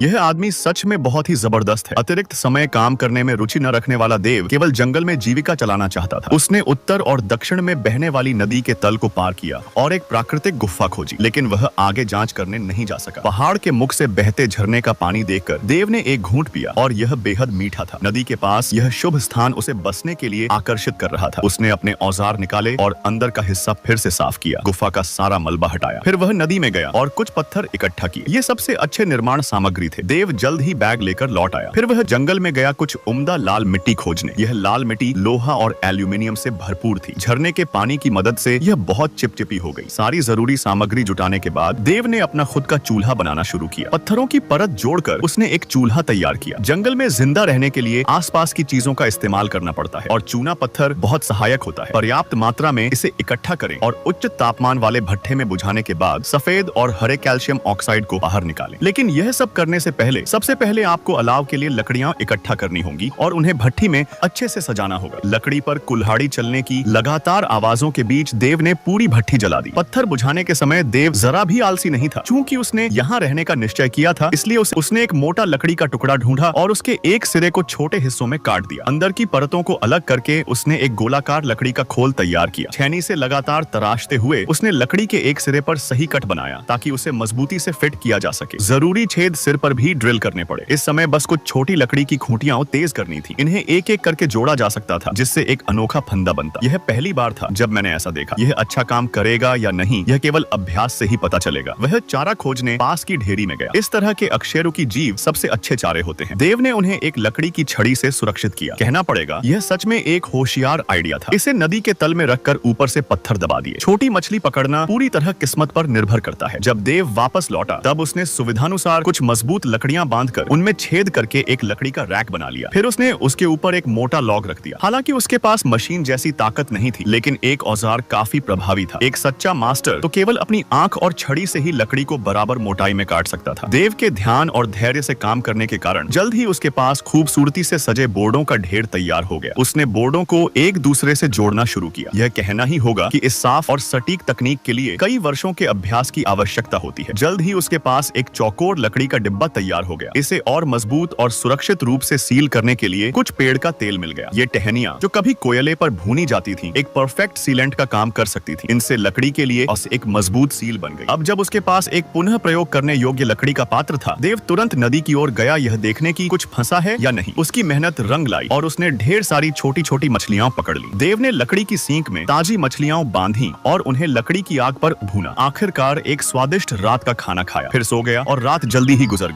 यह आदमी सच में बहुत ही जबरदस्त है। अतिरिक्त समय काम करने में रुचि न रखने वाला देव केवल जंगल में जीविका चलाना चाहता था। उसने उत्तर और दक्षिण में बहने वाली नदी के तल को पार किया और एक प्राकृतिक गुफा खोजी, लेकिन वह आगे जांच करने नहीं जा सका। पहाड़ के मुख से बहते झरने का पानी देखकर देव ने एक घूंट पिया और यह बेहद मीठा था। नदी के पास यह शुभ स्थान उसे बसने के लिए आकर्षित कर रहा था। उसने अपने औजार निकाले और अंदर का हिस्सा फिर से साफ किया, गुफा का सारा मलबा हटाया। फिर वह नदी में गया और कुछ पत्थर इकट्ठा किए। ये सबसे अच्छे निर्माण सामग्री थे। देव जल्द ही बैग लेकर लौट आया। फिर वह जंगल में गया कुछ उम्दा लाल मिट्टी खोजने। यह लाल मिट्टी लोहा और एल्यूमिनियम से भरपूर थी। झरने के पानी की मदद से यह बहुत चिपचिपी हो गई। सारी जरूरी सामग्री जुटाने के बाद देव ने अपना खुद का चूल्हा बनाना शुरू किया। पत्थरों की परत जोड़कर उसने एक चूल्हा तैयार किया। जंगल में जिंदा रहने के लिए आसपास की चीजों का इस्तेमाल करना पड़ता है और चूना पत्थर बहुत सहायक होता है। पर्याप्त मात्रा में इसे इकट्ठा करें और उच्च तापमान वाले भट्ठे में बुझाने के बाद सफेद और हरे कैल्शियम ऑक्साइड को बाहर निकालें। लेकिन यह सब करने से पहले सबसे पहले आपको अलाव के लिए लकड़ियां इकट्ठा करनी होंगी और उन्हें भट्टी में अच्छे से सजाना होगा। लकड़ी पर कुल्हाड़ी चलने की लगातार आवाजों के बीच देव ने पूरी भट्टी जला दी। पत्थर बुझाने के समय देव जरा भी आलसी नहीं था। चूंकि उसने यहाँ रहने का निश्चय किया था, इसलिए उसने एक मोटा लकड़ी का टुकड़ा ढूंढा और उसके एक सिरे को छोटे हिस्सों में काट दिया। अंदर की परतों को अलग करके उसने एक गोलाकार लकड़ी का खोल तैयार किया। छेनी से लगातार तराशते हुए उसने लकड़ी के एक सिरे पर सही कट बनाया ताकि उसे मजबूती से फिट किया जा सके। जरूरी छेद सिर पर भी ड्रिल करने पड़े। इस समय बस कुछ छोटी लकड़ी की खूंटियां तेज करनी थी। इन्हें एक एक करके जोड़ा जा सकता था, जिससे एक अनोखा फंदा बनता। यह पहली बार था जब मैंने ऐसा देखा। यह अच्छा काम करेगा या नहीं, यह केवल अभ्यास से ही पता चलेगा। वह चारा खोजने पास की ढेरी में गया। इस तरह के अकशेरुकी जीव सबसे अच्छे चारे होते हैं। देव ने उन्हें एक लकड़ी की छड़ी से सुरक्षित किया। कहना पड़ेगा यह सच में एक होशियार आइडिया था। इसे नदी के तल में रखकर ऊपर से पत्थर दबा दिए। छोटी मछली पकड़ना पूरी तरह किस्मत पर निर्भर करता है। जब देव वापस लौटा तब उसने सुविधानुसार कुछ मजबूत लकड़ियां बांधकर उनमें छेद करके एक लकड़ी का रैक बना लिया। फिर उसने उसके ऊपर एक मोटा लॉग रख दिया। हालांकि उसके पास मशीन जैसी ताकत नहीं थी, लेकिन एक औजार काफी प्रभावी था। एक सच्चा मास्टर तो केवल अपनी आंख और छड़ी से ही लकड़ी को बराबर मोटाई में काट सकता था। देव के ध्यान और धैर्य से काम करने के कारण जल्द ही उसके पास खूबसूरती से सजे बोर्डों का ढेर तैयार हो गया। उसने बोर्डों को एक दूसरे से जोड़ना शुरू किया। यह कहना ही होगा कि इस साफ और सटीक तकनीक के लिए कई वर्षों के अभ्यास की आवश्यकता होती है। जल्द ही उसके पास एक चौकोर लकड़ी का डिब्बा तैयार हो गया। इसे और मजबूत और सुरक्षित रूप से सील करने के लिए कुछ पेड़ का तेल मिल गया। ये टहनियां जो कभी कोयले पर भूनी जाती थी, एक परफेक्ट सीलेंट का काम कर सकती थी। इनसे लकड़ी के लिए एक मजबूत सील बन गई। अब जब उसके पास एक पुनः प्रयोग करने योग्य लकड़ी का पात्र था, देव तुरंत नदी की ओर गया, यह देखने की कुछ फंसा है या नहीं। उसकी मेहनत रंग लाई और उसने ढेर सारी छोटी छोटी मछलियां पकड़ ली। देव ने लकड़ी की सींक में ताजी मछलियां बांधी और उन्हें लकड़ी की आग पर भूना। आखिरकार एक स्वादिष्ट रात का खाना खाया, फिर सो गया और रात जल्दी ही गुजर